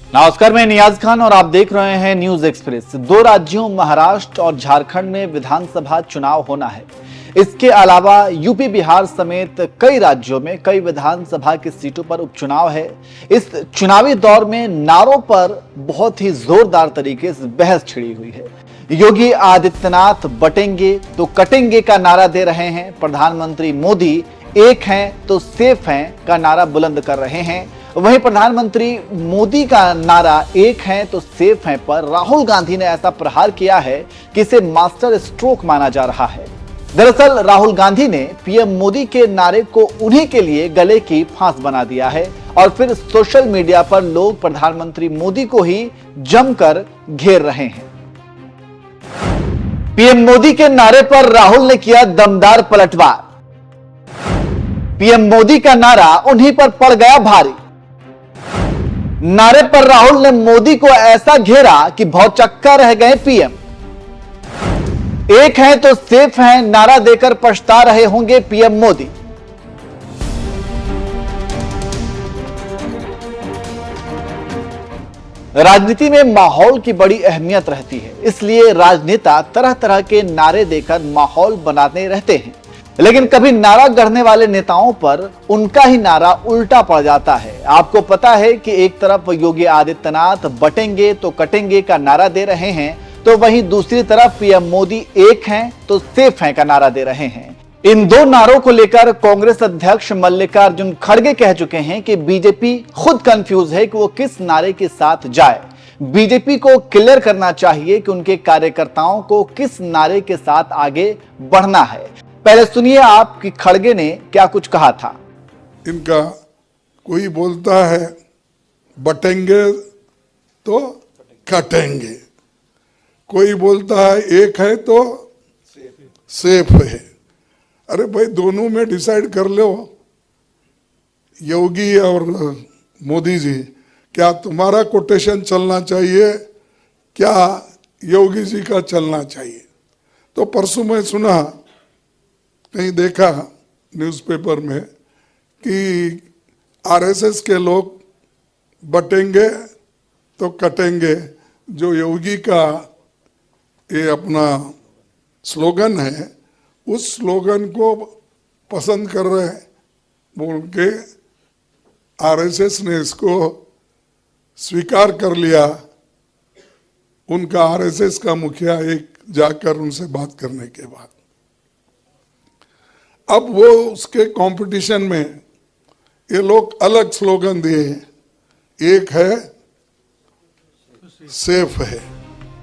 नमस्कार, मैं नियाज खान और आप देख रहे हैं न्यूज एक्सप्रेस। दो राज्यों महाराष्ट्र और झारखंड में विधानसभा चुनाव होना है। इसके अलावा यूपी, बिहार समेत कई राज्यों में कई विधानसभा की सीटों पर उपचुनाव है। इस चुनावी दौर में नारों पर बहुत ही जोरदार तरीके से बहस छिड़ी हुई है। योगी आदित्यनाथ बटेंगे तो कटेंगे का नारा दे रहे हैं। प्रधानमंत्री मोदी एक हैं तो सेफ हैं का नारा बुलंद कर रहे हैं। वहीं प्रधानमंत्री मोदी का नारा एक हैं तो सेफ हैं पर राहुल गांधी ने ऐसा प्रहार किया है कि इसे मास्टर स्ट्रोक माना जा रहा है। दरअसल राहुल गांधी ने पीएम मोदी के नारे को उन्हीं के लिए गले की फांस बना दिया है और फिर सोशल मीडिया पर लोग प्रधानमंत्री मोदी को ही जमकर घेर रहे हैं। पीएम मोदी के नारे पर राहुल ने किया दमदार पलटवार। पीएम मोदी का नारा उन्हीं पर पड़ गया भारी। नारे पर राहुल ने मोदी को ऐसा घेरा कि भौचक्का रह गए पीएम। एक हैं तो सेफ हैं नारा देकर पछता रहे होंगे पीएम मोदी। राजनीति में माहौल की बड़ी अहमियत रहती है, इसलिए राजनेता तरह तरह के नारे देकर माहौल बनाते रहते हैं। लेकिन कभी नारा गढ़ने वाले नेताओं पर उनका ही नारा उल्टा पड़ जाता है। आपको पता है कि एक तरफ योगी आदित्यनाथ बटेंगे तो कटेंगे का नारा दे रहे हैं, तो वहीं दूसरी तरफ पीएम मोदी एक हैं तो सेफ हैं का नारा दे रहे हैं। इन दो नारों को लेकर कांग्रेस अध्यक्ष मल्लिकार्जुन खड़गे कह चुके हैं कि बीजेपी खुद कंफ्यूज है कि वो किस नारे के साथ जाए। बीजेपी को क्लियर करना चाहिए कि उनके कार्यकर्ताओं को किस नारे के साथ आगे बढ़ना है। पहले सुनिए आप कि खड़गे ने क्या कुछ कहा था। इनका कोई बोलता है बटेंगे तो कटेंगे, कोई बोलता है एक है तो सेफ है। अरे भाई, दोनों में डिसाइड कर लो। योगी और मोदी जी, क्या तुम्हारा कोटेशन चलना चाहिए, क्या योगी जी का चलना चाहिए? तो परसों मैं सुना, कहीं देखा न्यूज़पेपर में कि आरएसएस के लोग बटेंगे तो कटेंगे, जो योगी का ये अपना स्लोगन है, उस स्लोगन को पसंद कर रहे हैं बोल के आरएसएस ने इसको स्वीकार कर लिया। उनका आरएसएस का मुखिया एक जाकर उनसे बात करने के बाद, अब वो उसके कंपटीशन में ये लोग अलग स्लोगन दिए, एक है सेफ है।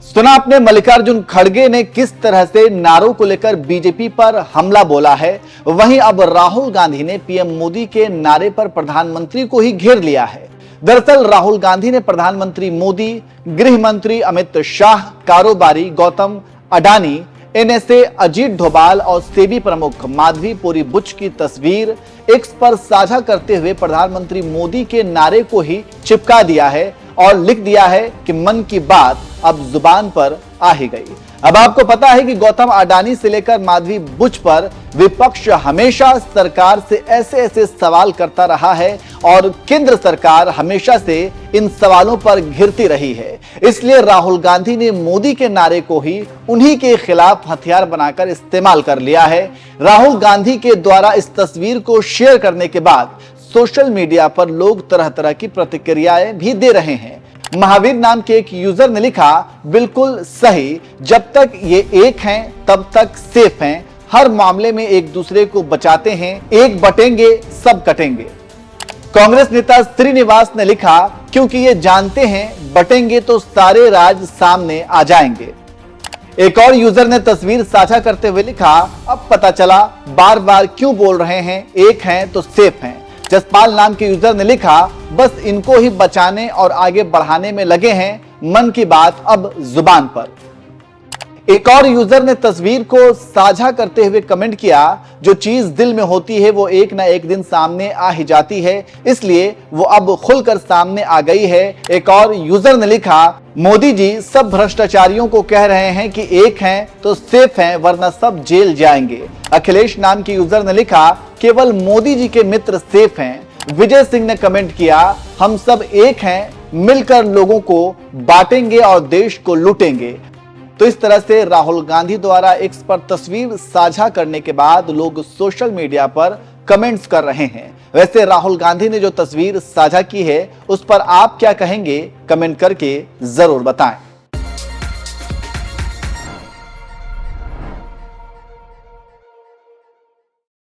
सुना आपने मल्लिकार्जुन खड़गे ने किस तरह से नारों को लेकर बीजेपी पर हमला बोला है। वहीं अब राहुल गांधी ने पीएम मोदी के नारे पर प्रधानमंत्री को ही घेर लिया है। दरअसल राहुल गांधी ने प्रधानमंत्री मोदी, गृह मंत्री अमित शाह, कारोबारी गौतम अडानी, एनएसए अजीत डोभाल और सेबी प्रमुख माधवीपुरी बुच की तस्वीर एक्स पर साझा करते हुए प्रधानमंत्री मोदी के नारे को ही चिपका दिया है और लिख दिया है कि मन की बात अब जुबान पर आ ही गई। अब आपको पता है कि गौतम अडानी से लेकर माधवी बुच पर विपक्ष हमेशा सरकार से ऐसे ऐसे सवाल करता रहा है और केंद्र सरकार हमेशा से इन सवालों पर घिरती रही है। इसलिए राहुल गांधी ने मोदी के नारे को ही उन्हीं के खिलाफ हथियार बनाकर इस्तेमाल कर लिया है। राहुल गांधी के द्वारा इस तस्वीर को शेयर करने के बाद सोशल मीडिया पर लोग तरह तरह की प्रतिक्रियाएं भी दे रहे हैं। महावीर नाम के एक यूजर ने लिखा, बिल्कुल सही, जब तक ये एक हैं तब तक सेफ हैं, हर मामले में एक दूसरे को बचाते हैं, एक बटेंगे सब कटेंगे। कांग्रेस नेता श्रीनिवास ने लिखा, क्योंकि ये जानते हैं बटेंगे तो सारे राज सामने आ जाएंगे। एक और यूजर ने तस्वीर साझा करते हुए लिखा, अब पता चला बार बार क्यों बोल रहे हैं एक हैं तो सेफ हैं। जसपाल नाम के यूजर ने लिखा, बस इनको ही बचाने और आगे बढ़ाने में लगे हैं, मन की बात अब जुबान पर। एक और यूजर ने तस्वीर को साझा करते हुए कमेंट किया, जो चीज दिल में होती है वो एक ना एक दिन सामने आ ही जाती है, इसलिए वो अब खुलकर सामने आ गई है। एक और यूजर ने लिखा, मोदी जी सब भ्रष्टाचारियों को कह रहे हैं कि एक हैं तो सेफ हैं, वरना सब जेल जाएंगे। अखिलेश नाम के यूजर ने लिखा, केवल मोदी जी के मित्र सेफ हैं। विजय सिंह ने कमेंट किया, हम सब एक हैं, मिलकर लोगों को बांटेंगे और देश को लूटेंगे। तो इस तरह से राहुल गांधी द्वारा एक्स पर तस्वीर साझा करने के बाद लोग सोशल मीडिया पर कमेंट्स कर रहे हैं। वैसे राहुल गांधी ने जो तस्वीर साझा की है उस पर आप क्या कहेंगे, कमेंट करके जरूर बताएं।